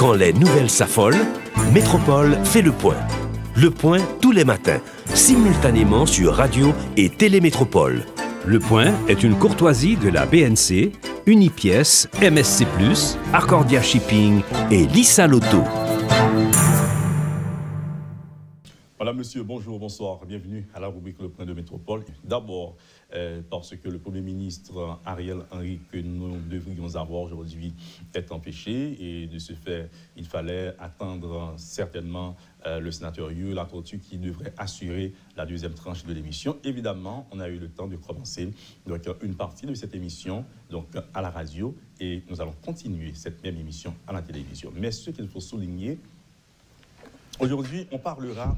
Quand les nouvelles s'affolent, Métropole fait le point. Le point tous les matins, simultanément sur Radio et Télémétropole. Le point est une courtoisie de la BNC, Unipièce, MSC+, Arcordia Shipping et Lissa Lotto. Madame, Monsieur, bonjour, bonsoir, bienvenue à la rubrique Le Point de Métropole. D'abord, parce que le Premier ministre Ariel Henry, que nous devrions avoir aujourd'hui, est empêché et de ce fait, il fallait attendre certainement le sénateur Yuri Latortue qui devrait assurer la deuxième tranche de l'émission. Évidemment, on a eu le temps de commencer donc, une partie de cette émission donc, à la radio et nous allons continuer cette même émission à la télévision. Mais ce qu'il faut souligner, aujourd'hui, on parlera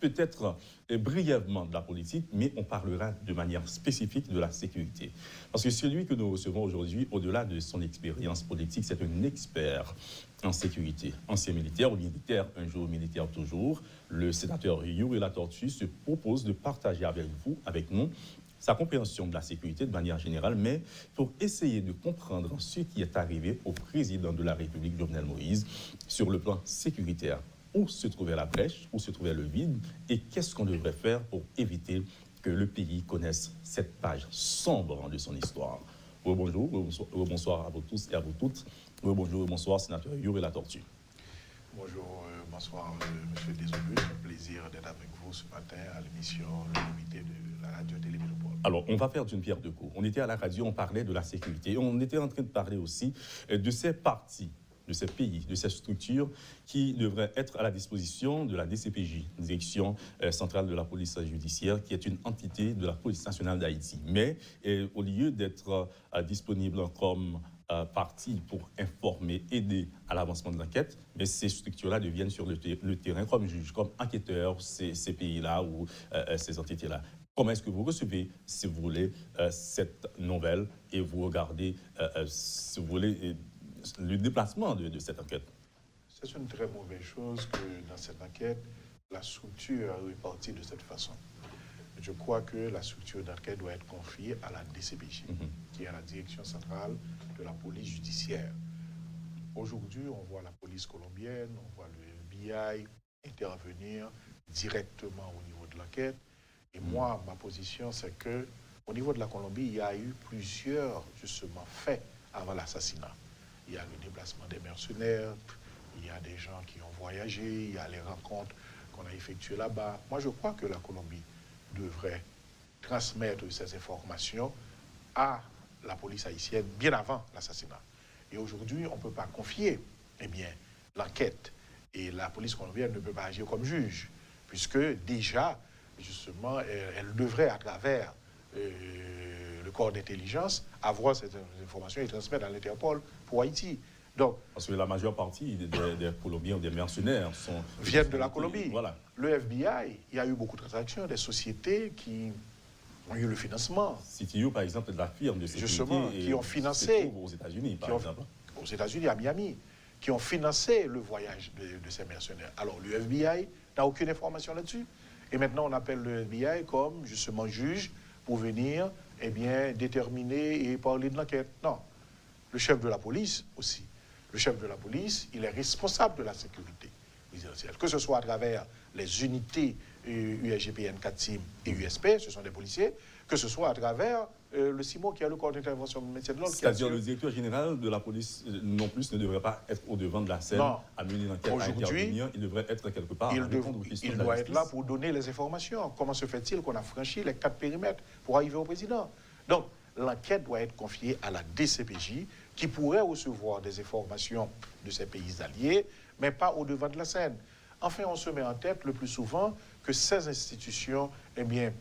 peut-être brièvement de la politique, mais on parlera de manière spécifique de la sécurité. Parce que celui que nous recevons aujourd'hui, au-delà de son expérience politique, c'est un expert en sécurité. Ancien militaire ou militaire, un jour militaire toujours, le sénateur Yuri Latortue se propose de partager avec vous, avec nous, sa compréhension de la sécurité de manière générale, mais pour essayer de comprendre ce qui est arrivé au président de la République, Jovenel Moïse, sur le plan sécuritaire. Où se trouvait la brèche, où se trouvait le vide, et qu'est-ce qu'on devrait faire pour éviter que le pays connaisse cette page sombre de son histoire. Bonjour, bonsoir à vous tous et à vous toutes. Bonjour, bonsoir, sénateur Yuri Latortue. Bonjour, bonsoir, monsieur Désobus. Un plaisir d'être avec vous ce matin à l'émission limitée de la radio-télémétropole. Alors, on va faire d'une pierre deux coups. On était à la radio, on parlait de la sécurité. On était en train de parler aussi de ces partis, de ces pays, de ces structures qui devraient être à la disposition de la DCPJ, Direction centrale de la police judiciaire, qui est une entité de la police nationale d'Haïti. Mais au lieu d'être disponible comme partie pour informer, aider à l'avancement de l'enquête, mais ces structures-là deviennent sur le terrain comme juges, comme enquêteurs, ces pays-là ou ces entités-là. Comment est-ce que vous recevez, si vous voulez, cette nouvelle et vous regardez, si vous voulez, le déplacement de cette enquête? C'est une très mauvaise chose que dans cette enquête, la structure est répartie de cette façon. Je crois que la structure d'enquête doit être confiée à la DCPJ, qui est la Direction centrale de la police judiciaire. Aujourd'hui, on voit la police colombienne, on voit le FBI intervenir directement au niveau de l'enquête. Et moi, ma position, c'est que au niveau de la Colombie, il y a eu plusieurs, justement, faits avant l'assassinat. Il y a le déplacement des mercenaires, il y a des gens qui ont voyagé, il y a les rencontres qu'on a effectuées là-bas. Moi, je crois que la Colombie devrait transmettre ces informations à la police haïtienne bien avant l'assassinat. Et aujourd'hui, on ne peut pas confier l'enquête. Et la police colombienne ne peut pas agir comme juge, puisque déjà, justement, elle devrait, à travers le corps d'intelligence, avoir cette information et transmettre à l'Interpol pour Haïti. Donc, parce que la majeure partie des Colombiens ou des mercenaires viennent de la Colombie. Voilà. Le FBI, il y a eu beaucoup de transactions, des sociétés qui ont eu le financement. CTU, par exemple, de la firme de sécurité. Justement, qui ont financé. Aux États-Unis, par exemple. Aux États-Unis, à Miami, qui ont financé le voyage de ces mercenaires. Alors, le FBI n'a aucune information là-dessus. Et maintenant, on appelle le FBI comme, justement, juge pour venir, déterminer et parler de l'enquête. Non. Le chef de la police aussi. Le chef de la police, il est responsable de la sécurité résidentielle. Que ce soit à travers les unités USGPN, CATSIM et USP, ce sont des policiers, que ce soit à travers le CIMO qui a le corps d'intervention de médecine de l'ordre. C'est-à-dire le directeur général de la police non plus ne devrait pas être au devant de la scène à mener l'enquête, à intervenir. Il devrait être quelque part à répondre aux questions de la doit justice. être là pour donner les informations. Comment se fait-il qu'on a franchi les 4 périmètres pour arriver au président? Donc, l'enquête doit être confiée à la DCPJ qui pourrait recevoir des informations de ces pays alliés, mais pas au devant de la scène. Enfin, on se met en tête le plus souvent que ces institutions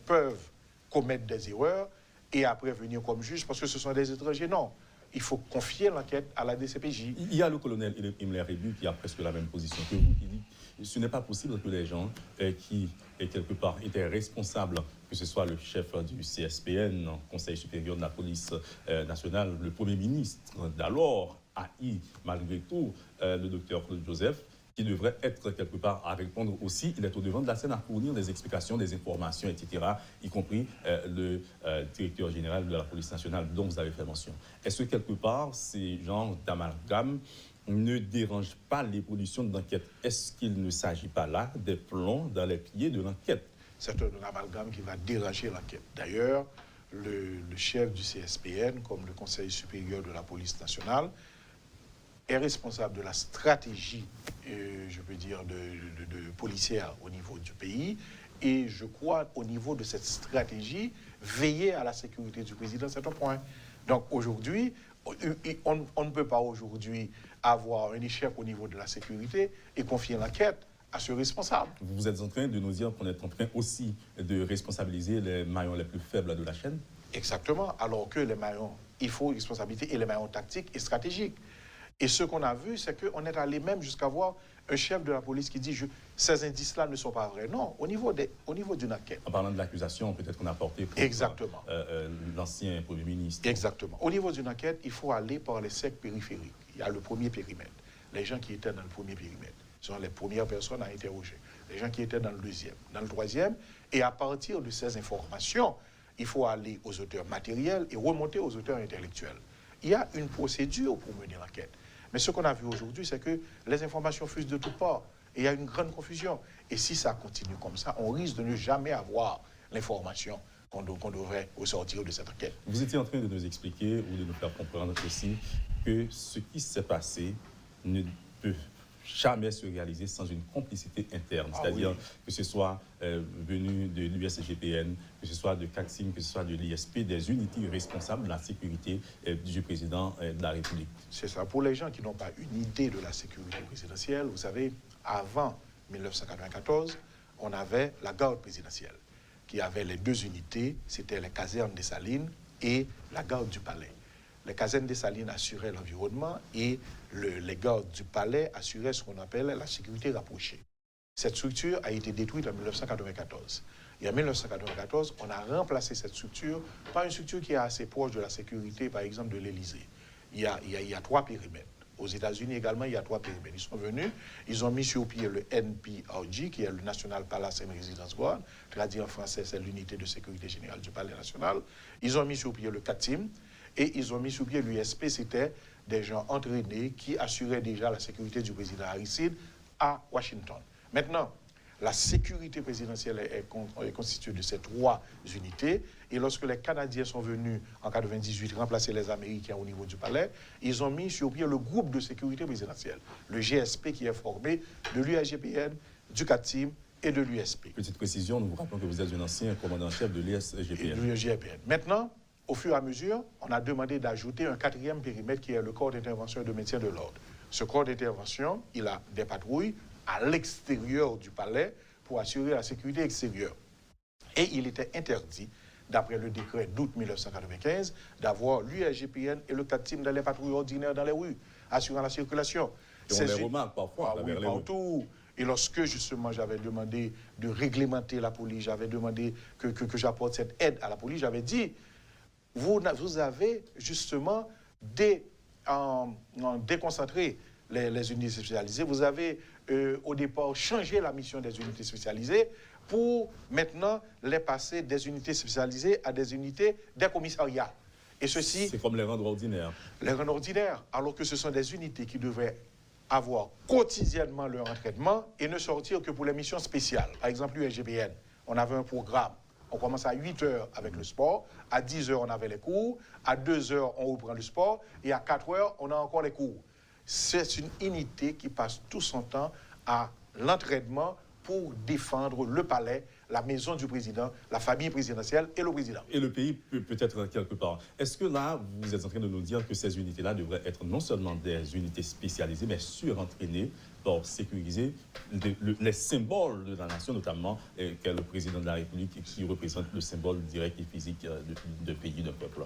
peuvent commettre des erreurs et après venir comme juge parce que ce sont des étrangers. Non, il faut confier l'enquête à la DCPJ. Il y a le colonel Imler Rébu qui a presque la même position que vous, qui dit que ce n'est pas possible que les gens qui, quelque part, étaient responsables, que ce soit le chef du CSPN, Conseil supérieur de la police nationale, le Premier ministre d'alors, haï malgré tout le docteur Claude Joseph, qui devrait être quelque part à répondre aussi. Il est au devant de la scène à fournir des explications, des informations, etc., y compris le directeur général de la police nationale dont vous avez fait mention. Est-ce que quelque part, ces genres d'amalgame ne dérange pas l'évolution de l'enquête. Est-ce qu'il ne s'agit pas là des plombs dans les pieds de l'enquête? C'est un amalgame qui va déranger l'enquête. D'ailleurs, le chef du CSPN, comme le Conseil supérieur de la police nationale, est responsable de la stratégie, je peux dire, de policière au niveau du pays. Et je crois, au niveau de cette stratégie, veiller à la sécurité du président, c'est un point. Donc aujourd'hui, on ne peut pas aujourd'hui avoir un échec au niveau de la sécurité et confier l'enquête à ce responsable. Vous êtes en train de nous dire qu'on est en train aussi de responsabiliser les maillons les plus faibles de la chaîne? Exactement, alors que les maillons, il faut responsabilité et les maillons tactiques et stratégiques. Et ce qu'on a vu, c'est qu'on est allé même jusqu'à voir un chef de la police qui dit ces indices-là ne sont pas vrais. Non, au niveau d'une enquête. En parlant de l'accusation, peut-être qu'on a porté pour l'ancien Premier ministre. Exactement. Au niveau d'une enquête, il faut aller par les cercles périphériques. Il y a le premier périmètre. Les gens qui étaient dans le premier périmètre sont les premières personnes à interroger. Les gens qui étaient dans le deuxième, dans le troisième. Et à partir de ces informations, il faut aller aux auteurs matériels et remonter aux auteurs intellectuels. Il y a une procédure pour mener l'enquête. Mais ce qu'on a vu aujourd'hui, c'est que les informations fusent de toutes parts. Et il y a une grande confusion. Et si ça continue comme ça, on risque de ne jamais avoir l'information qu'on devrait ressortir de cette enquête. Vous étiez en train de nous expliquer ou de nous faire comprendre aussi que ce qui s'est passé ne peut jamais se réaliser sans une complicité interne. C'est-à-dire que ce soit venu de l'USGPN, que ce soit de CACSIM, que ce soit de l'ISP, des unités responsables de la sécurité du président de la République. C'est ça. Pour les gens qui n'ont pas une idée de la sécurité présidentielle, vous savez, avant 1994, on avait la garde présidentielle, qui avait les deux unités, c'était les casernes des Salines et la garde du Palais. Les casernes des Salines assuraient l'environnement et les gardes du palais assuraient ce qu'on appelle la sécurité rapprochée. Cette structure a été détruite en 1994. Et en 1994, on a remplacé cette structure par une structure qui est assez proche de la sécurité, par exemple, de l'Élysée. Il y a 3 périmètres. Aux États-Unis également, il y a 3 périmètres. Ils sont venus, ils ont mis sur pied le NPRG, qui est le National Palace and Residence Guard. Traduit en français, c'est l'unité de sécurité générale du Palais national. Ils ont mis sur pied le CATIM. Et ils ont mis sur pied l'USP, c'était des gens entraînés qui assuraient déjà la sécurité du président Aristide à Washington. Maintenant, la sécurité présidentielle est constituée de ces 3 unités. Et lorsque les Canadiens sont venus en 1998 remplacer les Américains au niveau du palais, ils ont mis sur pied le groupe de sécurité présidentielle, le GSP qui est formé de l'USGPN, du CATIM et de l'USP. Petite précision, nous vous rappelons que vous êtes un ancien commandant-chef de l'USGPN. Maintenant, au fur et à mesure, on a demandé d'ajouter un 4e périmètre qui est le corps d'intervention et de maintien de l'ordre. Ce corps d'intervention, il a des patrouilles à l'extérieur du palais pour assurer la sécurité extérieure. Et il était interdit, d'après le décret d'août 1995, d'avoir l'USGPN et le CATIM dans les patrouilles ordinaires dans les rues, assurant la circulation. Et on les remarque parfois vers les partout. Et lorsque, justement, j'avais demandé de réglementer la police, j'avais demandé que j'apporte cette aide à la police, j'avais dit, vous avez justement déconcentré les unités spécialisées. Vous avez au départ changé la mission des unités spécialisées pour maintenant les passer des unités spécialisées à des unités des commissariats. Et ceci... C'est comme les rendre ordinaires. Les rendre ordinaires, alors que ce sont des unités qui devraient avoir quotidiennement leur entraînement et ne sortir que pour les missions spéciales. Par exemple, l'USGPN, on avait un programme. On commence à 8h avec le sport, à 10h on avait les cours, à 2h on reprend le sport et à 4h on a encore les cours. C'est une unité qui passe tout son temps à l'entraînement pour défendre le palais, la maison du président, la famille présidentielle et le président. Et le pays peut-être quelque part. Est-ce que là, vous êtes en train de nous dire que ces unités-là devraient être non seulement des unités spécialisées, mais surentraînées pour sécuriser les symboles de la nation, notamment qu'est le président de la République qui représente le symbole direct et physique de pays, d'un peuple?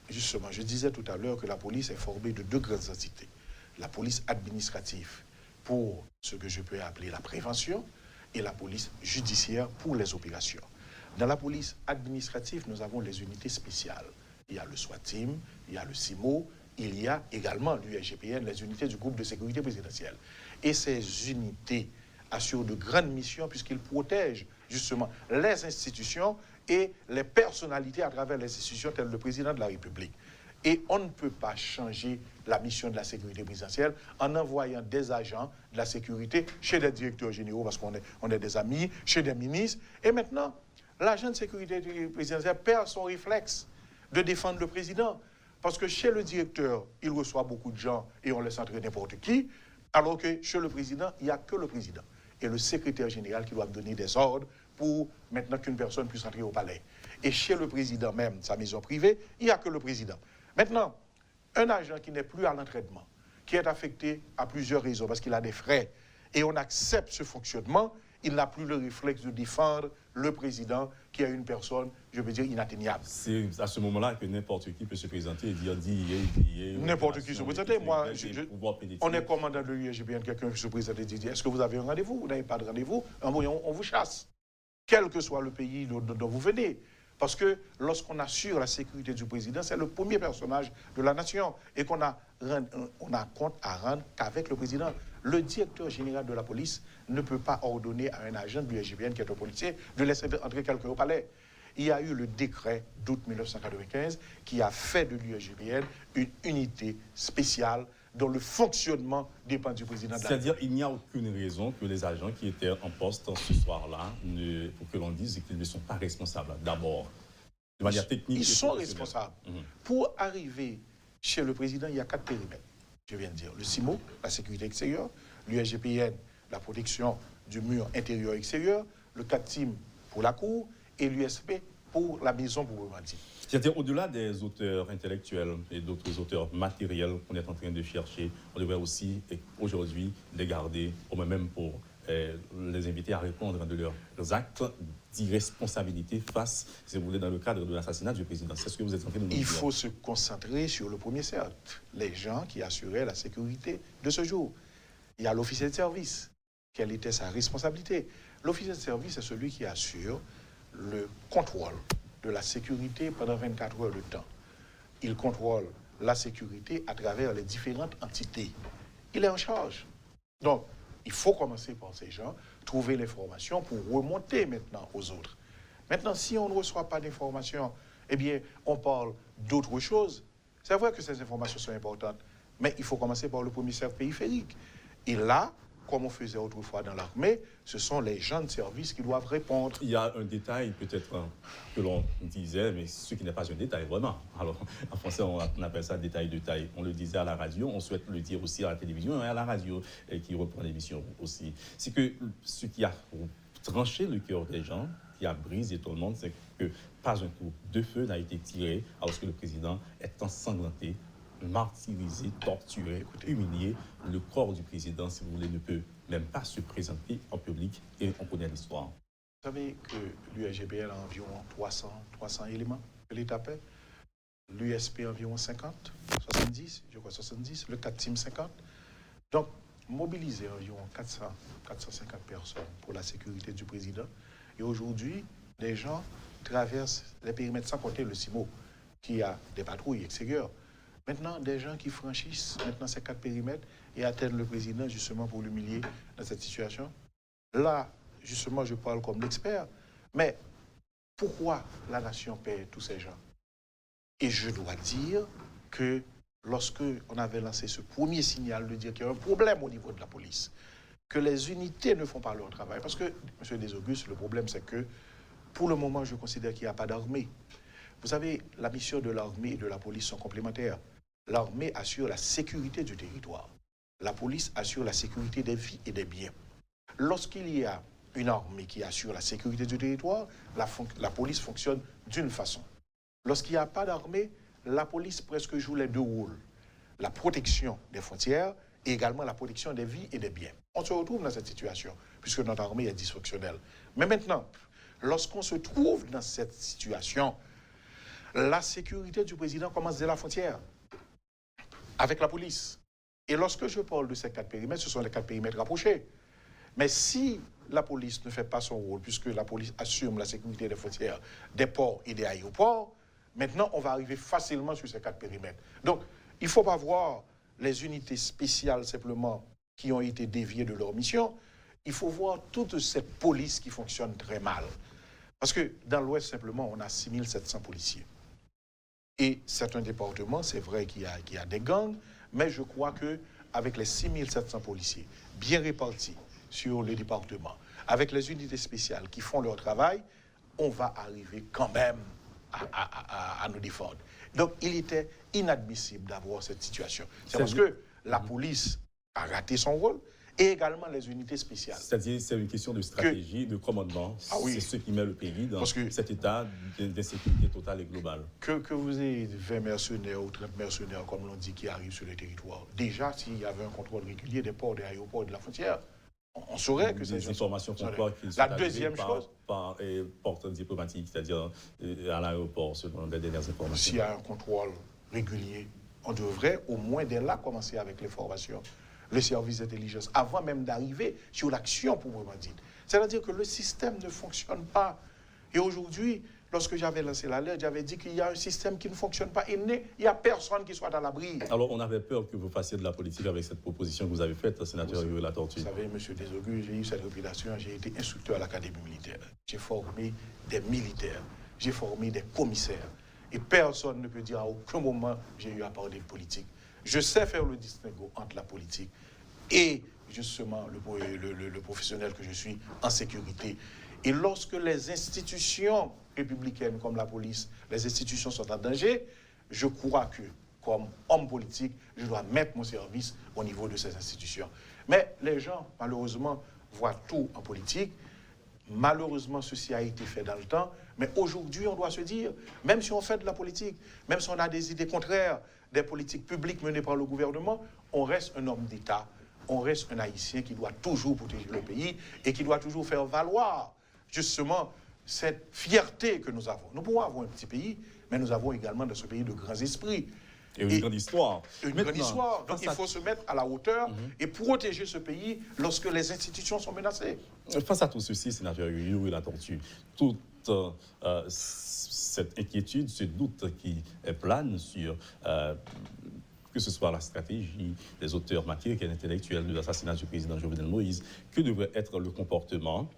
Justement, je disais tout à l'heure que la police est formée de 2 grandes entités. La police administrative pour ce que je peux appeler la prévention et la police judiciaire pour les opérations. Dans la police administrative, nous avons les unités spéciales. Il y a le SWAT-Team, il y a le CIMO, il y a également l'USGPN, les unités du groupe de sécurité présidentielle. Et ces unités assurent de grandes missions puisqu'ils protègent justement les institutions et les personnalités à travers les institutions telles le président de la République. Et on ne peut pas changer la mission de la sécurité présidentielle en envoyant des agents de la sécurité chez des directeurs généraux, parce qu'on est des amis, chez des ministres. Et maintenant, l'agent de sécurité présidentielle perd son réflexe de défendre le président. Parce que chez le directeur, il reçoit beaucoup de gens et on laisse entrer n'importe qui, alors que chez le président, il n'y a que le président et le secrétaire général qui doivent donner des ordres pour maintenant qu'une personne puisse entrer au palais. Et chez le président même, sa maison privée, il n'y a que le président. Maintenant, un agent qui n'est plus à l'entraînement, qui est affecté à plusieurs raisons, parce qu'il a des frais, et on accepte ce fonctionnement, il n'a plus le réflexe de défendre le président, qui est une personne, je veux dire, inatteignable. C'est à ce moment-là que n'importe qui peut se présenter et dire n'importe qui se présenter. Moi, on est commandant de l'USGPN, quelqu'un qui se présente et dit, est-ce que vous avez un rendez-vous? Vous n'avez pas de rendez-vous? On vous chasse, quel que soit le pays dont vous venez. Parce que lorsqu'on assure la sécurité du président, c'est le premier personnage de la nation et qu'on a compte à rendre qu'avec le président. Le directeur général de la police ne peut pas ordonner à un agent de l'USGPN qui est un policier de laisser entrer quelqu'un au palais. Il y a eu le décret d'août 1995 qui a fait de l'USGPN une unité spéciale dont le fonctionnement dépend du président de la République. C'est-à-dire qu'il n'y a aucune raison que les agents qui étaient en poste ce soir-là, pour que l'on dise qu'ils ne sont pas responsables. D'abord, de manière technique. Ils sont responsables. Pour arriver chez le président, il y a 4 périmètres. Je viens de dire, le CIMO, la sécurité extérieure, l'USGPN, la protection du mur intérieur-extérieur, le CATIM pour la cour et l'USP pour la maison pour dire. C'est-à-dire, au-delà des auteurs intellectuels et d'autres auteurs matériels qu'on est en train de chercher, on devrait aussi, aujourd'hui, les garder, au même pour les inviter à répondre de leurs actes d'irresponsabilité face, si vous voulez, dans le cadre de l'assassinat du président. C'est ce que vous êtes en train de nous dire. Il faut se concentrer sur le premier cercle, les gens qui assuraient la sécurité de ce jour. Il y a l'officier de service. Quelle était sa responsabilité? L'officier de service est celui qui assure le contrôle de la sécurité pendant 24 heures de temps. Il contrôle la sécurité à travers les différentes entités. Il est en charge. Donc, il faut commencer par ces gens, trouver l'information pour remonter maintenant aux autres. Maintenant, si on ne reçoit pas d'informations, eh bien, on parle d'autres choses. C'est vrai que ces informations sont importantes, mais il faut commencer par le premier cercle périphérique. Et là, comme on faisait autrefois dans l'armée, ce sont les gens de service qui doivent répondre. Il y a un détail peut-être que l'on disait, mais ce qui n'est pas un détail vraiment. Alors, en français, on appelle ça détail de taille. On le disait à la radio, on souhaite le dire aussi à la télévision et à la radio qui reprend l'émission aussi. C'est que ce qui a tranché le cœur des gens, qui a brisé tout le monde, c'est que pas un coup de feu n'a été tiré alors que le président est ensanglanté, martyrisé, torturé, humilié. Le corps du président, si vous voulez, ne peut même pas se présenter en public et on connaît l'histoire. Vous savez que l'USGPN a environ 300 éléments que l'État paie. L'USP environ 50, 70, je crois 70, le CATIM 50. Donc, mobiliser environ 450 personnes pour la sécurité du président. Et aujourd'hui, des gens traversent les périmètres sans compter le CIMO, qui a des patrouilles extérieures. Maintenant, des gens qui franchissent maintenant ces 4 périmètres et atteignent le président justement pour l'humilier dans cette situation. Là, justement, je parle comme l'expert. Mais pourquoi la nation paie tous ces gens? Et je dois dire que lorsque on avait lancé ce premier signal de dire qu'il y a un problème au niveau de la police, que les unités ne font pas leur travail, parce que, M. Desauguste, le problème c'est que pour le moment, je considère qu'il n'y a pas d'armée. Vous savez, la mission de l'armée et de la police sont complémentaires. L'armée assure la sécurité du territoire. La police assure la sécurité des vies et des biens. Lorsqu'il y a une armée qui assure la sécurité du territoire, la police fonctionne d'une façon. Lorsqu'il n'y a pas d'armée, la police presque joue les deux rôles. La protection des frontières et également la protection des vies et des biens. On se retrouve dans cette situation, puisque notre armée est dysfonctionnelle. Mais maintenant, lorsqu'on se trouve dans cette situation, la sécurité du président commence dès la frontière, avec la police. Et lorsque je parle de ces 4 périmètres, ce sont les 4 périmètres rapprochés. Mais si la police ne fait pas son rôle, puisque la police assume la sécurité des frontières, des ports et des aéroports, maintenant on va arriver facilement sur ces 4 périmètres. Donc, il ne faut pas voir les unités spéciales simplement qui ont été déviées de leur mission. Il faut voir toute cette police qui fonctionne très mal. Parce que dans l'Ouest, simplement, on a 6700 policiers. Et c'est un département, c'est vrai qu'il y a des gangs, mais je crois qu'avec les 6700 policiers bien répartis sur le département, avec les unités spéciales qui font leur travail, on va arriver quand même à nous défendre. Donc, il était inadmissible d'avoir cette situation. C'est parce que la police a raté son rôle et également les unités spéciales. C'est-à-dire c'est une question de stratégie, de commandement. Oui. C'est ce qui met le pays dans Parce que cet état d'insécurité totale et globale. Que vous ayez 20 mercenaires ou 30 mercenaires, comme l'on dit, qui arrivent sur le territoire, déjà, s'il y avait un contrôle régulier des ports, des aéroports et de la frontière, on saurait que ces informations comme quoi qu'ils sont la deuxième chose, par porte diplomatique, c'est-à-dire à l'aéroport, selon les dernières informations. S'il y a un contrôle régulier, on devrait au moins dès là commencer avec les formations, le service d'intelligence, avant même d'arriver sur l'action proprement dite. C'est-à-dire que le système ne fonctionne pas. Et aujourd'hui, lorsque j'avais lancé l'alerte, j'avais dit qu'il y a un système qui ne fonctionne pas. Il n'y a personne qui soit à l'abri. Alors, on avait peur que vous fassiez de la politique avec cette proposition que vous avez faite, sénateur Yuri Latortue. Vous savez, monsieur Desogu, j'ai eu cette réputation, j'ai été instructeur à l'Académie militaire. J'ai formé des militaires, j'ai formé des commissaires. Et personne ne peut dire à aucun moment j'ai eu à parler de politique. Je sais faire le distinguo entre la politique et justement le professionnel que je suis en sécurité. Et lorsque les institutions républicaines comme la police, les institutions sont en danger, je crois que, comme homme politique, je dois mettre mon service au niveau de ces institutions. Mais les gens, malheureusement, voient tout en politique. Malheureusement, ceci a été fait dans le temps. Mais aujourd'hui, on doit se dire, même si on fait de la politique, même si on a des idées contraires, des politiques publiques menées par le gouvernement, on reste un homme d'État, on reste un Haïtien qui doit toujours protéger le pays et qui doit toujours faire valoir justement cette fierté que nous avons. Nous pouvons avoir un petit pays, mais nous avons également dans ce pays de grands esprits. Et une grande histoire. Grande histoire. Donc il faut se mettre à la hauteur et protéger ce pays lorsque les institutions sont menacées. Face à tout ceci, sénateur Yuri Latortue, toute cette inquiétude, ce doute qui plane sur que ce soit la stratégie, les auteurs matériels et intellectuels de l'assassinat du président Jovenel Moïse, que devrait être le comportement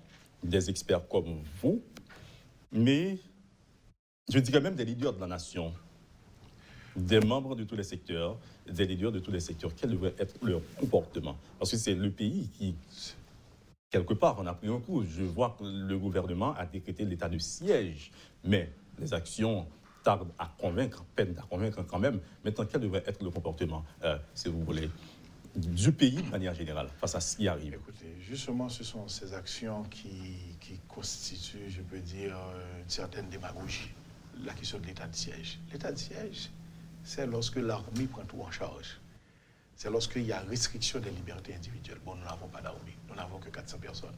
des experts comme vous, mais je dirais même des leaders de la nation, des membres de tous les secteurs, des leaders de tous les secteurs, quel devrait être leur comportement? Parce que c'est le pays qui, quelque part, on a pris un coup. Je vois que le gouvernement a décrété l'état de siège, mais les actions tardent à convaincre, peinent à convaincre quand même. Maintenant, quel devrait être le comportement, si vous voulez, du pays de manière générale, face à ce qui arrive? Écoutez, justement, ce sont ces actions qui constituent, je peux dire, une certaine démagogie. La question de l'état de siège. L'état de siège, c'est lorsque l'armée prend tout en charge. C'est lorsqu'il y a restriction des libertés individuelles. Bon, nous n'avons pas d'armée, nous n'avons que 400 personnes.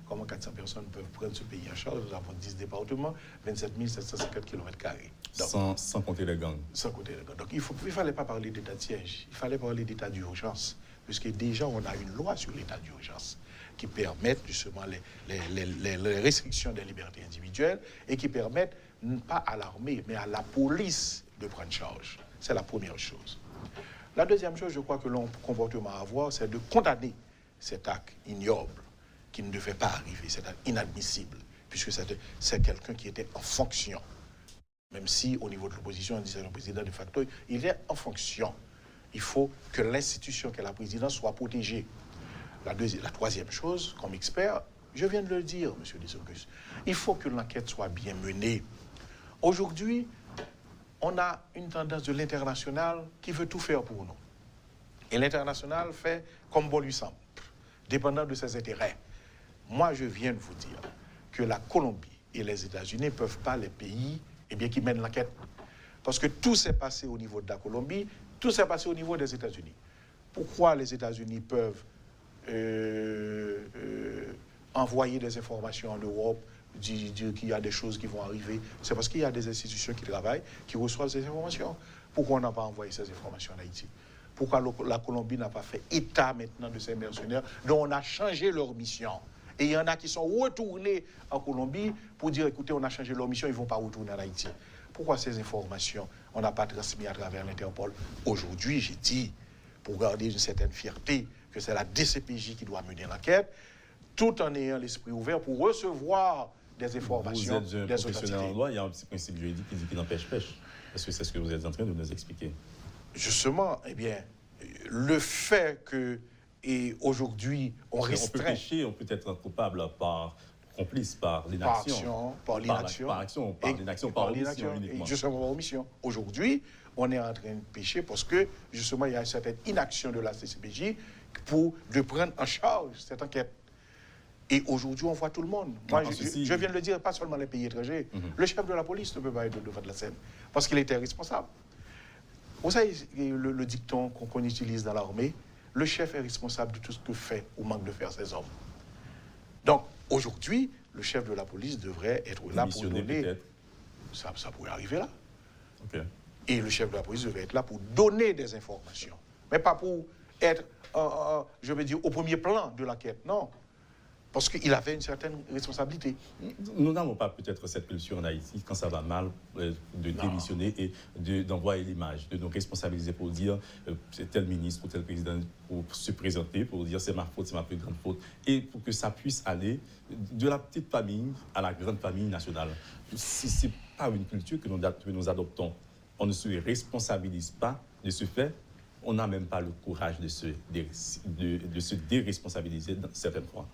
Comment 400 personnes peuvent prendre ce pays en charge? Nous avons 10 départements, 27 750 km². Sans compter les gangs. Sans compter les gangs. Donc il ne fallait pas parler d'état de siège, il fallait parler d'état d'urgence. Puisque déjà, on a une loi sur l'état d'urgence qui permettent justement les restrictions des libertés individuelles et qui permettent, pas à l'armée, mais à la police de prendre charge. C'est la première chose. La deuxième chose, je crois que le comportement à avoir, c'est de condamner cet acte ignoble qui ne devait pas arriver, c'est inadmissible, puisque c'est quelqu'un qui était en fonction. Même si, au niveau de l'opposition, on disait le président de facto, il est en fonction. Il faut que l'institution qu'est la présidence soit protégée. La troisième chose, comme expert, je viens de le dire, M. Desogus, il faut que l'enquête soit bien menée. Aujourd'hui, on a une tendance de l'international qui veut tout faire pour nous. Et l'international fait comme bon lui semble, dépendant de ses intérêts. Moi, je viens de vous dire que la Colombie et les États-Unis ne peuvent pas les pays qui mènent l'enquête. Parce que tout s'est passé au niveau de la Colombie, tout s'est passé au niveau des États-Unis. Pourquoi les États-Unis peuvent envoyer des informations en Europe, dire qu'il y a des choses qui vont arriver? C'est parce qu'il y a des institutions qui travaillent, qui reçoivent ces informations. Pourquoi on n'a pas envoyé ces informations en Haïti? Pourquoi la Colombie n'a pas fait état maintenant de ces mercenaires dont on a changé leur mission? Et il y en a qui sont retournés en Colombie pour dire, écoutez, on a changé leur mission, ils ne vont pas retourner en Haïti. Pourquoi ces informations, on n'a pas transmis à travers l'Interpol? Aujourd'hui, j'ai dit, pour garder une certaine fierté, que c'est la DCPJ qui doit mener l'enquête, tout en ayant l'esprit ouvert pour recevoir des informations. Vous êtes un professionnel en droit, il y a un petit principe juridique qui dit qu'il n'empêche pêche. Parce que c'est ce que vous êtes en train de nous expliquer. Justement, eh bien, le fait que, et aujourd'hui, on restreint... On peut pécher, on peut être coupable complice par l'inaction. Par l'inaction. Par l'inaction uniquement. Justement, par omission. Aujourd'hui, on est en train de pécher parce que, justement, il y a une certaine inaction de la CCPJ de prendre en charge cette enquête. Et aujourd'hui, on voit tout le monde. Moi, je viens de le dire, pas seulement les pays étrangers. Le chef de la police ne peut pas être devant de la scène parce qu'il était responsable. Vous savez, le dicton qu'on utilise dans l'armée, le chef est responsable de tout ce que fait ou manque de faire ses hommes. Donc, aujourd'hui, le chef de la police devrait être là pour donner... Ça pourrait arriver là. Okay. Et le chef de la police devrait être là pour donner des informations. Mais pas pour être, je veux dire, au premier plan de l'enquête, non. Parce qu'il avait une certaine responsabilité. Nous n'avons pas peut-être cette culture en Haïti, quand ça va mal, de démissionner et d'envoyer l'image, de nous responsabiliser pour dire c'est tel ministre ou tel président, pour se présenter, pour dire c'est ma faute, c'est ma plus grande faute, et pour que ça puisse aller de la petite famille à la grande famille nationale. Ce n'est pas une culture que nous adoptons. On ne se responsabilise pas de ce fait. On n'a même pas le courage de se déresponsabiliser certaines fois.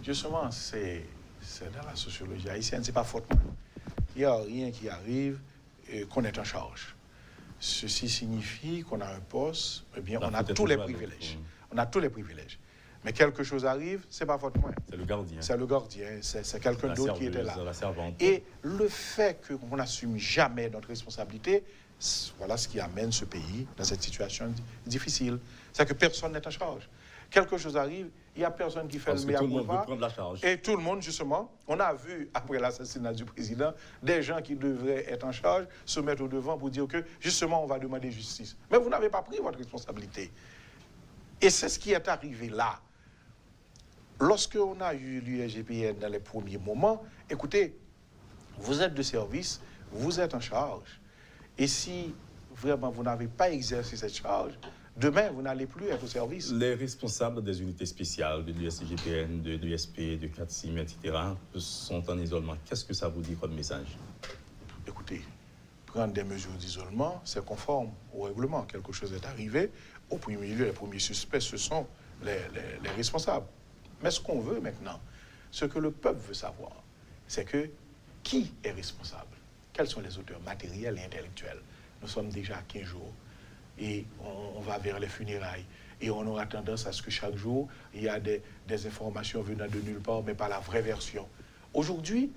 Justement, c'est dans la sociologie haïtienne, c'est pas faute. Il n'y a rien qui arrive qu'on est en charge. Ceci signifie qu'on a un poste, eh bien, on a tous les privilèges. On a tous les privilèges. Mais quelque chose arrive, c'est pas faute moi. C'est le gardien. C'est le gardien, c'est quelqu'un d'autre qui était là. La servante. Et le fait qu'on n'assume jamais notre responsabilité, voilà ce qui amène ce pays dans cette situation difficile. C'est que personne n'est en charge. Quelque chose arrive, il n'y a personne qui fait le meilleur pouvoir. Et tout le monde, justement, on a vu, après l'assassinat du président, des gens qui devraient être en charge se mettre au devant pour dire que, justement, on va demander justice. Mais vous n'avez pas pris votre responsabilité. Et c'est ce qui est arrivé là. Lorsqu'on a eu l'USGPN dans les premiers moments, écoutez, vous êtes de service, vous êtes en charge. Et si vraiment vous n'avez pas exercé cette charge, demain, vous n'allez plus être au service. Les responsables des unités spéciales de l'USGPN, de l'USP, de 4CIM, etc., sont en isolement. Qu'est-ce que ça vous dit comme message? Écoutez, prendre des mesures d'isolement, c'est conforme au règlement. Quelque chose est arrivé. Au premier lieu, les premiers suspects, ce sont les responsables. Mais ce qu'on veut maintenant, ce que le peuple veut savoir, c'est que qui est responsable? Quels sont les auteurs matériels et intellectuels? Nous sommes déjà à 15 jours. Et on va vers les funérailles. Et on aura tendance à ce que chaque jour, il y a des informations venant de nulle part, mais pas la vraie version. Aujourd'hui,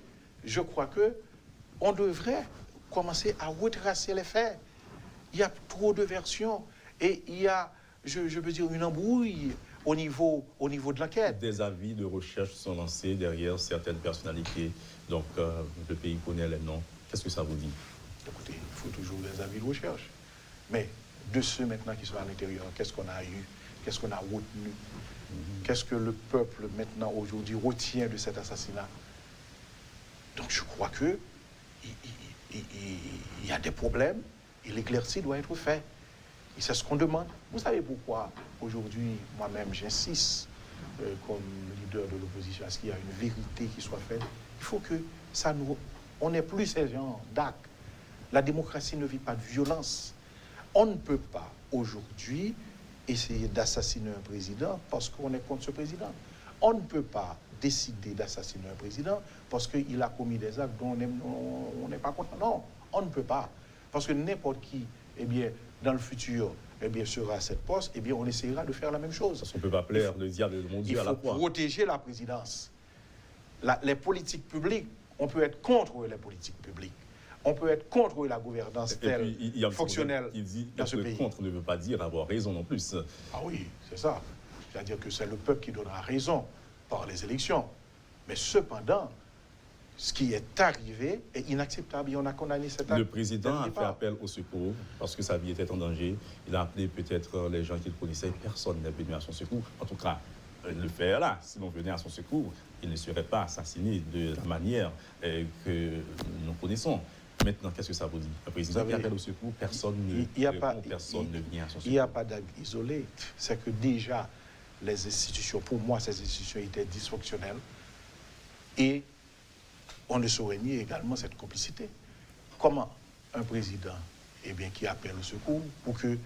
je crois qu'on devrait commencer à retracer les faits. Il y a trop de versions. Et il y a, je veux dire, une embrouille au niveau de l'enquête. Des avis de recherche sont lancés derrière certaines personnalités. Donc, le pays connaît les noms. Qu'est-ce que ça vous dit? Écoutez, il faut toujours des avis de recherche. Mais de ceux maintenant qui sont à l'intérieur, qu'est-ce qu'on a eu? Qu'est-ce qu'on a retenu? Qu'est-ce que le peuple maintenant, aujourd'hui, retient de cet assassinat? Donc je crois que il y a des problèmes et l'éclaircie doit être faite. Et c'est ce qu'on demande. Vous savez pourquoi aujourd'hui, moi-même, j'insiste comme leader de l'opposition à ce qu'il y a une vérité qui soit faite? Il faut que ça nous... On n'ait plus ces gens d'actes. La démocratie ne vit pas de violence. On ne peut pas aujourd'hui essayer d'assassiner un président parce qu'on est contre ce président. On ne peut pas décider d'assassiner un président parce qu'il a commis des actes dont on n'est pas content. Non, on ne peut pas. Parce que n'importe qui, eh bien, dans le futur, eh bien, sera à cette poste, eh bien, on essaiera de faire la même chose. Parce qu'on ne peut pas plaire le diable de mon Dieu à la fois. Il faut protéger la présidence. Les politiques publiques, on peut être contre les politiques publiques. On peut être contre la gouvernance telle, fonctionnelle dans ce pays. Contre ne veut pas dire avoir raison non plus. Ah oui, c'est ça. C'est-à-dire que c'est le peuple qui donnera raison par les élections. Mais cependant, ce qui est arrivé est inacceptable et on a condamné cet acte. Le président a fait appel au secours parce que sa vie était en danger. Il a appelé peut-être les gens qu'il connaissait. Personne n'est venu à son secours. En tout cas, le faire là, si l'on venait à son secours, il ne serait pas assassiné de la manière que nous connaissons. Maintenant, qu'est-ce que ça vous dit? Le président qui appelle au secours, personne ne répond, personne ne vient à son secours. Il n'y a pas d'acte isolé. C'est que déjà, les institutions, pour moi, ces institutions étaient dysfonctionnelles. Et on ne saurait nier également cette complicité. Comment un président qui appelle au secours pour que,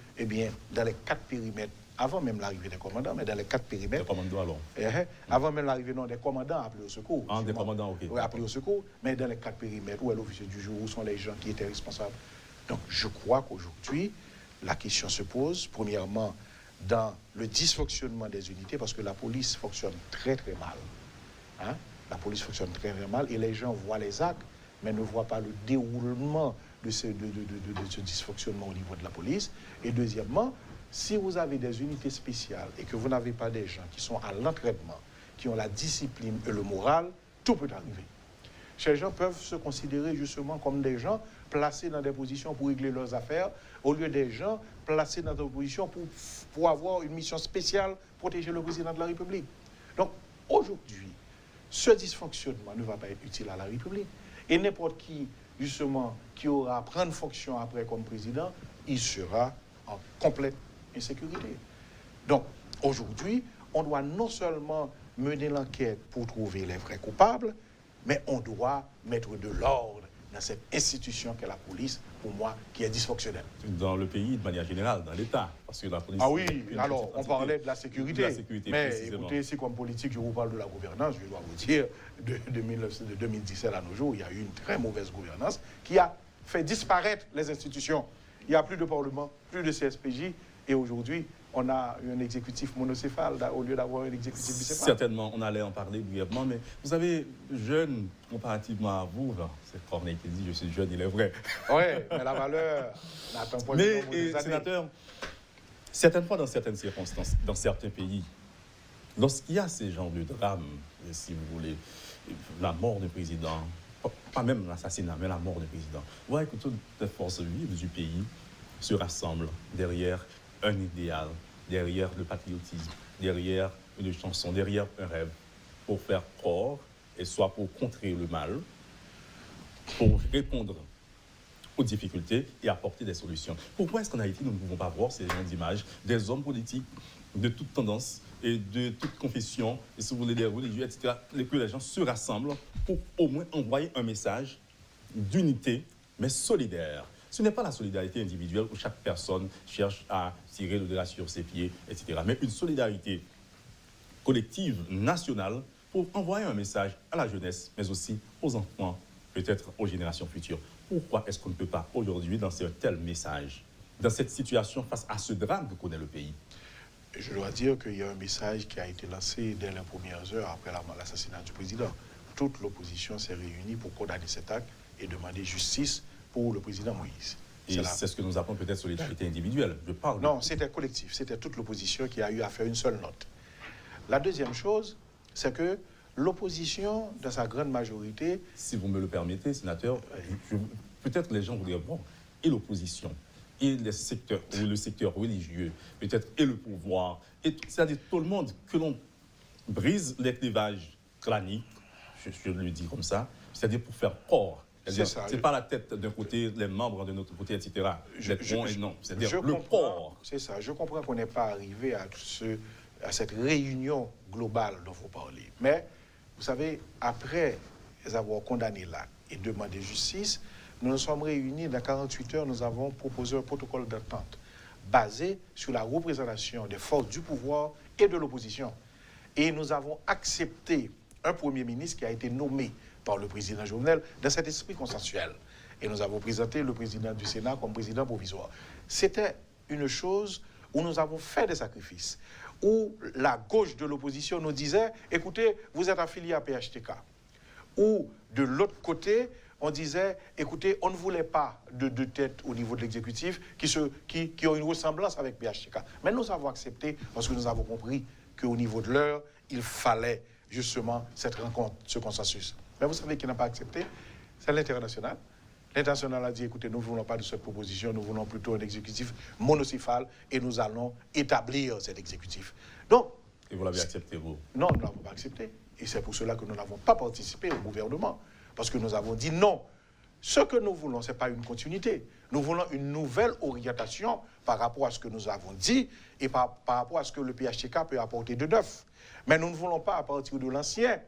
dans les 4 périmètres, avant même l'arrivée des commandants, mais dans les 4 périmètres... Des commandants alors avant même l'arrivée des commandants appelés au secours. Ah, des commandants, ok. Oui, appelés au secours, mais dans les 4 périmètres, où est l'officier du jour, où sont les gens qui étaient responsables. Donc, je crois qu'aujourd'hui, la question se pose, premièrement, dans le dysfonctionnement des unités, parce que la police fonctionne très, très mal. Hein? La police fonctionne très, très mal, et les gens voient les actes, mais ne voient pas le déroulement de ce dysfonctionnement au niveau de la police. Et deuxièmement, si vous avez des unités spéciales et que vous n'avez pas des gens qui sont à l'entraînement, qui ont la discipline et le moral, tout peut arriver. Ces gens peuvent se considérer justement comme des gens placés dans des positions pour régler leurs affaires, au lieu des gens placés dans des positions pour avoir une mission spéciale, protéger le président de la République. Donc, aujourd'hui, ce dysfonctionnement ne va pas être utile à la République. Et n'importe qui, justement, qui aura à prendre fonction après comme président, il sera en complète insécurité. Donc, aujourd'hui, on doit non seulement mener l'enquête pour trouver les vrais coupables, mais on doit mettre de l'ordre dans cette institution qu'est la police, pour moi, qui est dysfonctionnelle. Dans le pays, de manière générale, dans l'État, parce que la police... Ah oui, alors, on parlait de la sécurité. De la sécurité, mais écoutez, si comme politique, je vous parle de la gouvernance, je dois vous dire, de 2017 à nos jours, il y a eu une très mauvaise gouvernance qui a fait disparaître les institutions. Il n'y a plus de Parlement, plus de CSPJ, et aujourd'hui, on a un exécutif monocéphale au lieu d'avoir un exécutif bicéphale. Certainement, on allait en parler brièvement, mais vous savez, jeune, comparativement à vous, c'est Corneille qui dit « je suis jeune, il est vrai ». Oui, mais la valeur n'attend pas le nombre des années. Sénateur, certaines fois, dans certaines circonstances, dans certains pays, lorsqu'il y a ces genres de drames, si vous voulez, la mort du président, pas même l'assassinat, mais la mort du président, vous voyez que toutes les forces vives du pays se rassemblent derrière un idéal, derrière le patriotisme, derrière une chanson, derrière un rêve, pour faire corps, et soit pour contrer le mal, pour répondre aux difficultés et apporter des solutions. Pourquoi est-ce qu'en Haïti, nous ne pouvons pas voir ces genres d'images des hommes politiques de toute tendance et de toute confession, et si vous voulez des religieux, etc., que les gens se rassemblent pour au moins envoyer un message d'unité, mais solidaire. Ce n'est pas la solidarité individuelle où chaque personne cherche à tirer le drap sur ses pieds, etc. Mais une solidarité collective, nationale, pour envoyer un message à la jeunesse, mais aussi aux enfants, peut-être aux générations futures. Pourquoi est-ce qu'on ne peut pas aujourd'hui lancer un tel message dans cette situation face à ce drame que connaît le pays? Je dois dire qu'il y a un message qui a été lancé dès les premières heures après l'assassinat du président. Toute l'opposition s'est réunie pour condamner cet acte et demander justice pour le président Moïse. Et c'est ce que nous appelons peut-être solidarité individuelle. Je parle. Non, c'était collectif. C'était toute l'opposition qui a eu à faire une seule note. La deuxième chose, c'est que l'opposition, dans sa grande majorité... Si vous me le permettez, sénateur, peut-être les gens voudraient voir, et l'opposition, et le secteur religieux, peut-être, et le pouvoir, c'est-à-dire tout le monde, que l'on brise les clivages claniques, je le dis comme ça, c'est-à-dire pour faire corps. C'est pas la tête d'un côté, les membres de notre côté, etc. C'est-à-dire le corps. C'est ça. Je comprends qu'on n'est pas arrivé à cette réunion globale dont vous parlez. Mais, vous savez, après avoir condamné l'acte et demandé justice, nous nous sommes réunis dans 48 heures, nous avons proposé un protocole d'entente basé sur la représentation des forces du pouvoir et de l'opposition. Et nous avons accepté un Premier ministre qui a été nommé par le président Jovenel dans cet esprit consensuel. Et nous avons présenté le président du Sénat comme président provisoire. C'était une chose où nous avons fait des sacrifices, où la gauche de l'opposition nous disait « Écoutez, vous êtes affilié à PHTK ». Ou de l'autre côté, on disait « Écoutez, on ne voulait pas de deux têtes au niveau de l'exécutif qui ont une ressemblance avec PHTK ». Mais nous avons accepté parce que nous avons compris qu'au niveau de l'heure, il fallait justement cette rencontre, ce consensus. Mais vous savez qui n'a pas accepté? C'est l'international. L'international a dit, écoutez, nous ne voulons pas de cette proposition, nous voulons plutôt un exécutif monocéphale et nous allons établir cet exécutif. Donc... Et vous l'avez accepté, vous? Non, nous ne l'avons pas accepté. Et c'est pour cela que nous n'avons pas participé au gouvernement. Parce que nous avons dit non. Ce que nous voulons, ce n'est pas une continuité. Nous voulons une nouvelle orientation par rapport à ce que nous avons dit et par rapport à ce que le PHTK peut apporter de neuf. Mais nous ne voulons pas, à partir de l'ancien,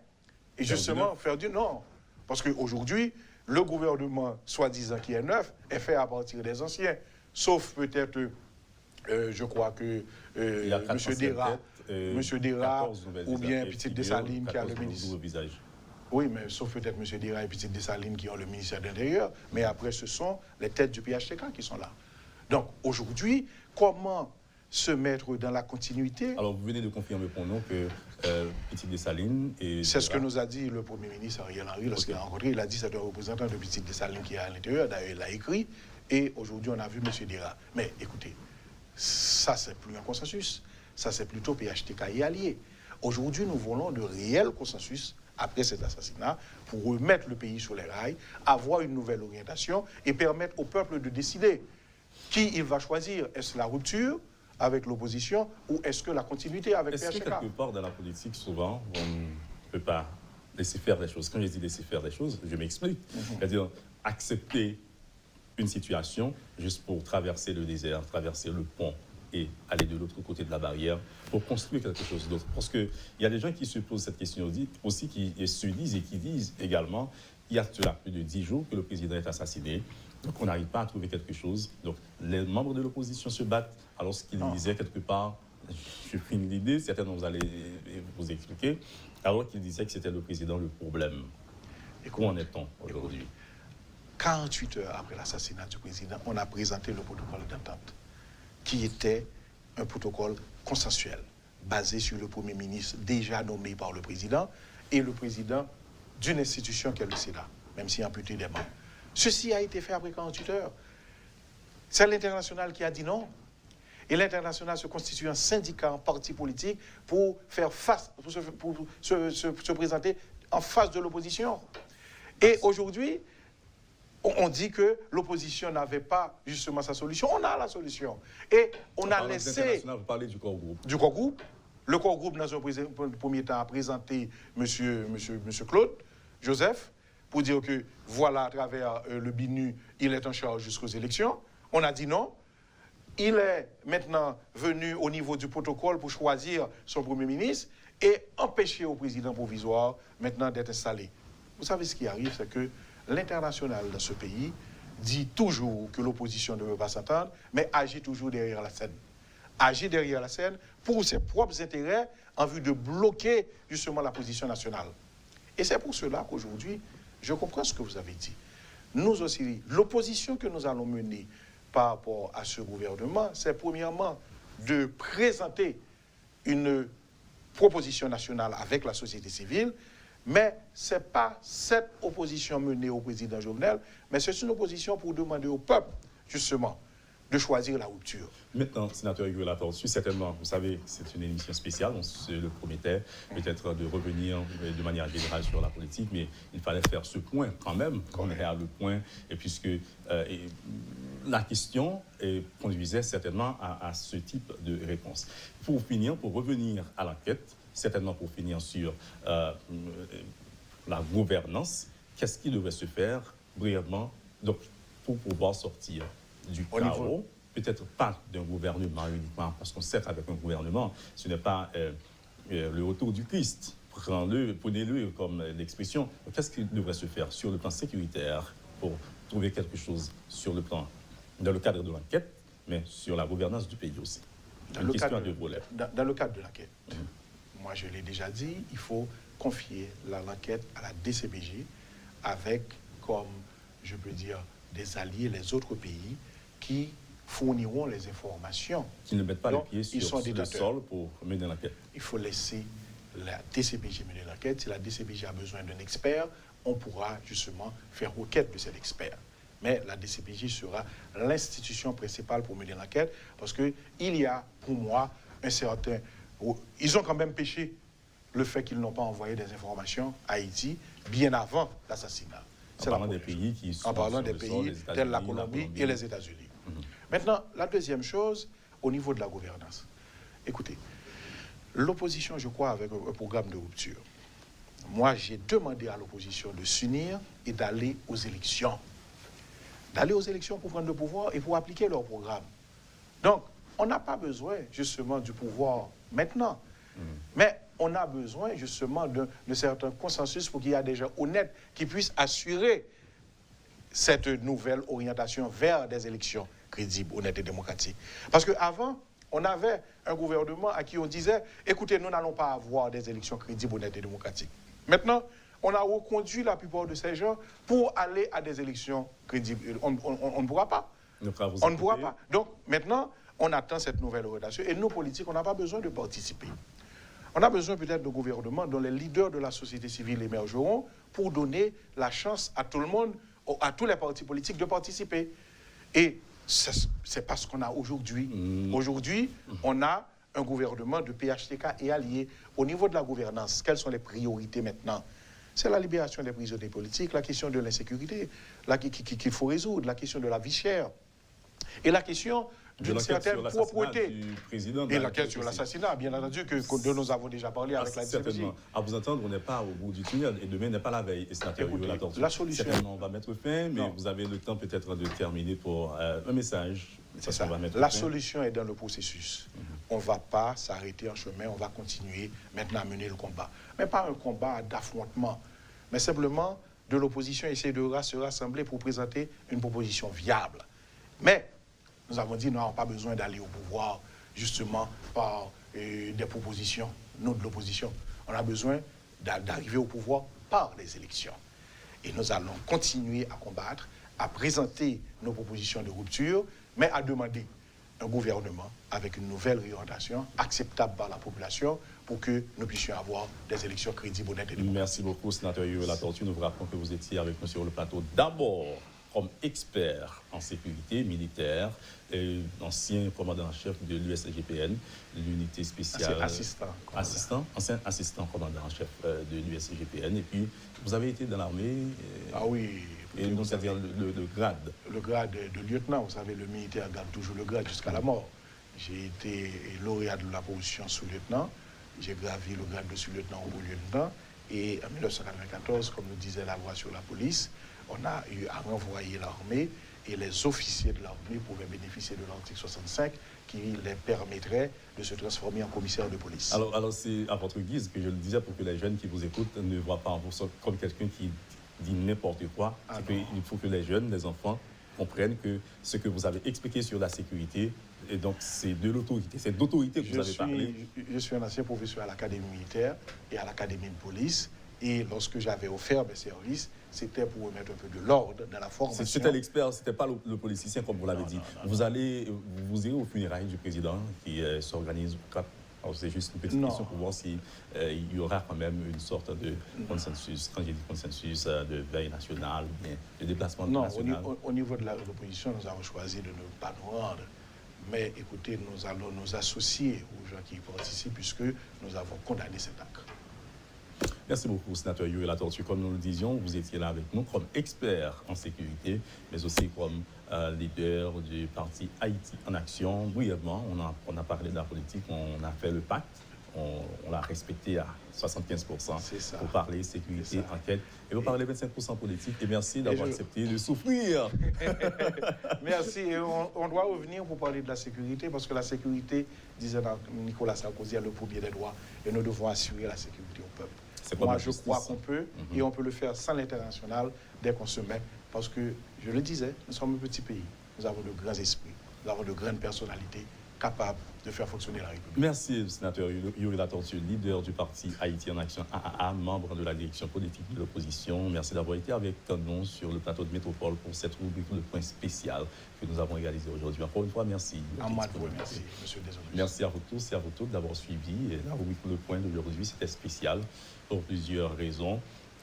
et justement faire du non. Parce qu'aujourd'hui, le gouvernement, soi-disant qui est neuf, est fait à partir des anciens. Sauf peut-être, je crois que M. Dera ou bien Petite Dessalines qui a le ministère. Oui, mais sauf peut-être M. Dera et Petite Dessalines qui ont le ministère de l'Intérieur. Mais après, ce sont les têtes du PHTK qui sont là. Donc, aujourd'hui, comment se mettre dans la continuité? Alors, vous venez de confirmer pour nous que Petite Dessalines et... C'est ce que nous a dit le Premier ministre Ariel Henry lorsqu'il a rencontré. Il a dit que c'est un représentant de Petite Dessalines qui est à l'intérieur. D'ailleurs, il l'a écrit. Et aujourd'hui, on a vu M. Dera. Mais écoutez, ça, c'est plus un consensus. Ça, c'est plutôt PHTK et alliés. Aujourd'hui, nous voulons de réels consensus après cet assassinat pour remettre le pays sur les rails, avoir une nouvelle orientation et permettre au peuple de décider qui il va choisir. Est-ce la rupture avec l'opposition ou est-ce que la continuité avec PHTK? Est-ce que quelque part dans la politique, souvent, on ne peut pas laisser faire des choses? Quand je dis laisser faire des choses, je m'explique. C'est-à-dire accepter une situation juste pour traverser le désert, traverser le pont et aller de l'autre côté de la barrière pour construire quelque chose d'autre. Parce qu'il y a des gens qui se posent cette question aussi, qui se disent et qui disent également, il y a cela plus de 10 jours que le président est assassiné, donc on n'arrive pas à trouver quelque chose. Donc les membres de l'opposition se battent alors qu'ils disaient quelque part, je finis l'idée, certainement vous allez vous expliquer, alors qu'ils disaient que c'était le président le problème. Et où en est-on aujourd'hui? 48 heures après l'assassinat du président, on a présenté le protocole d'entente, qui était un protocole consensuel, basé sur le Premier ministre déjà nommé par le président et le président d'une institution qu'est le Sénat, même s'il y a amputé des membres. Ceci a été fait après 48 heures. C'est l'international qui a dit non. Et l'international se constitue en syndicat, en parti politique, pour faire face, pour se présenter en face de l'opposition. Et aujourd'hui, on dit que l'opposition n'avait pas justement sa solution. On a la solution. Et on a laissé... Vous parlez du corps groupe. Du corps groupe. Le corps groupe, dans un premier temps, a présenté M. Claude Joseph pour dire que, voilà, à travers le BINU, il est en charge jusqu'aux élections. On a dit non. Il est maintenant venu au niveau du protocole pour choisir son Premier ministre et empêcher au président provisoire maintenant d'être installé. Vous savez ce qui arrive, c'est que l'international dans ce pays dit toujours que l'opposition ne veut pas s'entendre, mais agit toujours derrière la scène. Agit derrière la scène pour ses propres intérêts en vue de bloquer justement la position nationale. Et c'est pour cela qu'aujourd'hui, je comprends ce que vous avez dit. Nous aussi, l'opposition que nous allons mener par rapport à ce gouvernement, c'est premièrement de présenter une proposition nationale avec la société civile, mais ce n'est pas cette opposition menée au président Jovenel, mais c'est une opposition pour demander au peuple, justement, de choisir la rupture. Maintenant, sénateur Hugues Latortue, certainement, vous savez, c'est une émission spéciale, on se le promettait, peut-être de revenir de manière générale sur la politique, mais il fallait faire ce point quand même, qu'on est à le point, et puisque la question conduisait certainement à ce type de réponse. Pour finir, pour revenir à l'enquête, certainement pour finir sur la gouvernance, qu'est-ce qui devrait se faire brièvement donc, pour pouvoir sortir du chaos, peut-être pas d'un gouvernement uniquement, parce qu'on sait qu'avec un gouvernement, ce n'est pas le retour du Christ. Prenez-le comme l'expression. Qu'est-ce qui devrait se faire sur le plan sécuritaire pour trouver quelque chose sur le plan, dans le cadre de l'enquête, mais sur la gouvernance du pays aussi? Dans le cadre de l'enquête, moi je l'ai déjà dit, il faut confier l'enquête à la DCPJ avec, comme je peux dire, des alliés, les autres pays qui fourniront les informations. Qui ne mettent pas les pieds sur le sol pour mener l'enquête. Il faut laisser la DCPJ mener l'enquête. Si la DCPJ a besoin d'un expert, on pourra justement faire requête de cet expert. Mais la DCPJ sera l'institution principale pour mener l'enquête parce qu'il y a, pour moi, un certain... Ils ont quand même péché le fait qu'ils n'ont pas envoyé des informations à Haïti bien avant l'assassinat. En parlant des pays qui sont tels la Colombie et les États-Unis. Maintenant, la deuxième chose, au niveau de la gouvernance. Écoutez, l'opposition, je crois, avec un programme de rupture. Moi, j'ai demandé à l'opposition de s'unir et d'aller aux élections. D'aller aux élections pour prendre le pouvoir et pour appliquer leur programme. Donc, on n'a pas besoin, justement, du pouvoir maintenant. Mais on a besoin, justement, de certains consensus pour qu'il y ait des gens honnêtes qui puissent assurer cette nouvelle orientation vers des élections crédibles, honnêtes et démocratiques. Parce qu'avant, on avait un gouvernement à qui on disait, écoutez, nous n'allons pas avoir des élections crédibles, honnêtes et démocratiques. Maintenant, on a reconduit la plupart de ces gens pour aller à des élections crédibles. On ne pourra pas. On ne pourra pas. Donc, maintenant, on attend cette nouvelle orientation. Et nous, politiques, on n'a pas besoin de participer. On a besoin peut-être de gouvernements dont les leaders de la société civile émergeront pour donner la chance à tout le monde, à tous les partis politiques de participer. Et c'est pas ce qu'on a aujourd'hui. Aujourd'hui, on a un gouvernement de PHTK et alliés. Au niveau de la gouvernance, quelles sont les priorités maintenant? C'est la libération des prisonniers politiques, la question de l'insécurité qu'il faut résoudre, la question de la vie chère et la question d'une certaine propreté. Et la question de l'assassinat, bien entendu, que nous avons déjà parlé avec la DCPJ. Certainement. À vous entendre, on n'est pas au bout du tunnel et demain n'est pas la veille. Et sénateur Yuri Latortue, la solution. Certainement, on va mettre fin, mais vous avez le temps peut-être de terminer pour un message. C'est ça. La solution est dans le processus. On ne va pas s'arrêter en chemin, on va continuer maintenant à mener le combat. Mais pas un combat d'affrontement, mais simplement de l'opposition essayer de se rassembler pour présenter une proposition viable. Mais nous avons dit, nous n'avons pas besoin d'aller au pouvoir justement par des propositions, nous de l'opposition. On a besoin d'arriver au pouvoir par les élections. Et nous allons continuer à combattre, à présenter nos propositions de rupture, mais à demander un gouvernement avec une nouvelle orientation acceptable par la population pour que nous puissions avoir des élections crédibles, honnêtes et démocratiques. Merci beaucoup, sénateur Yuri Latortue. Nous vous rappelons que vous étiez avec nous sur le plateau d'abord comme expert en sécurité militaire, et ancien commandant en chef de l'USGPN, l'unité spéciale. Ancien assistant commandant en chef de l'USGPN. Et puis, vous avez été dans l'armée. Ah oui. Et donc, c'est-à-dire le grade. Le grade de lieutenant, vous savez, le militaire garde toujours le grade jusqu'à la mort. J'ai été lauréat de la position sous-lieutenant. J'ai gravi le grade de sous-lieutenant au lieutenant. Et en 1994, comme nous disait la loi sur la police, on a eu à renvoyer l'armée et les officiers de l'armée pouvaient bénéficier de l'article 65 qui les permettrait de se transformer en commissaire de police. Alors c'est à votre guise que je le disais pour que les jeunes qui vous écoutent ne voient pas en vous comme quelqu'un qui dit n'importe quoi. Il faut que les jeunes, les enfants, comprennent que ce que vous avez expliqué sur la sécurité, et donc c'est de l'autorité, c'est d'autorité que vous avez parlé. Je suis un ancien professeur à l'académie militaire et à l'académie de police. Et lorsque j'avais offert mes services, c'était pour remettre un peu de l'ordre dans la formation. C'était l'expert, c'était pas le politicien comme vous l'avez dit. Vous irez aux funérailles du président qui s'organise. Alors c'est juste une petite question pour voir s'il y aura quand même une sorte de consensus, quand j'ai dit consensus, de veille nationale, de déplacement national. Non, au niveau de l'opposition, nous avons choisi de ne pas nous rendre. Mais écoutez, nous allons nous associer aux gens qui y participent puisque nous avons condamné cet acte. Merci beaucoup, sénateur Yuri Latortue. Comme nous le disions, vous étiez là avec nous comme expert en sécurité, mais aussi comme leader du parti Haïti en Action. Brièvement, on a parlé de la politique, on a fait le pacte, on l'a respecté à 75% pour parler sécurité, enquête. Et vous parlez 25% politique. Et merci d'avoir accepté de souffrir. Merci. Et on doit revenir pour parler de la sécurité, parce que la sécurité, disait Nicolas Sarkozy, est le premier des droits. Et nous devons assurer la sécurité au peuple. Moi, je crois qu'on peut, et on peut le faire sans l'international dès qu'on se met, parce que, je le disais, nous sommes un petit pays, nous avons de grands esprits, nous avons de grandes personnalités capables de faire fonctionner la République. Merci, sénateur Yuri Latortue, leader du parti Haïti en Action AAA, membre de la direction politique de l'opposition. Merci d'avoir été avec nous sur le plateau de Métropole pour cette rubrique de point spécial que nous avons réalisé aujourd'hui. Encore une fois, merci. Merci, monsieur Désolé. Merci à vous tous et à vous toutes d'avoir suivi. Et la rubrique Le Point d'aujourd'hui, c'était spécial pour plusieurs raisons.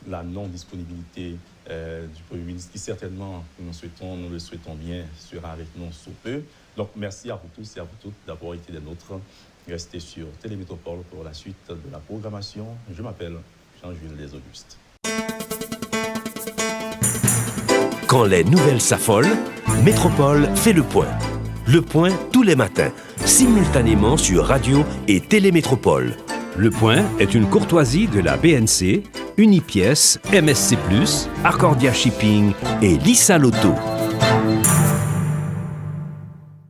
La non-disponibilité du Premier ministre, qui certainement, nous le souhaitons bien, sera avec nous sous peu. Donc, merci à vous tous et à vous toutes d'avoir été des nôtres. Restez sur Télémétropole pour la suite de la programmation. Je m'appelle Jean-Jules Desauguste. Quand les nouvelles s'affolent, Métropole fait le point. Le point tous les matins, simultanément sur Radio et Télémétropole. Le Point est une courtoisie de la BNC, Unipièce, MSC+, Accordia Shipping et Lisa Lotto.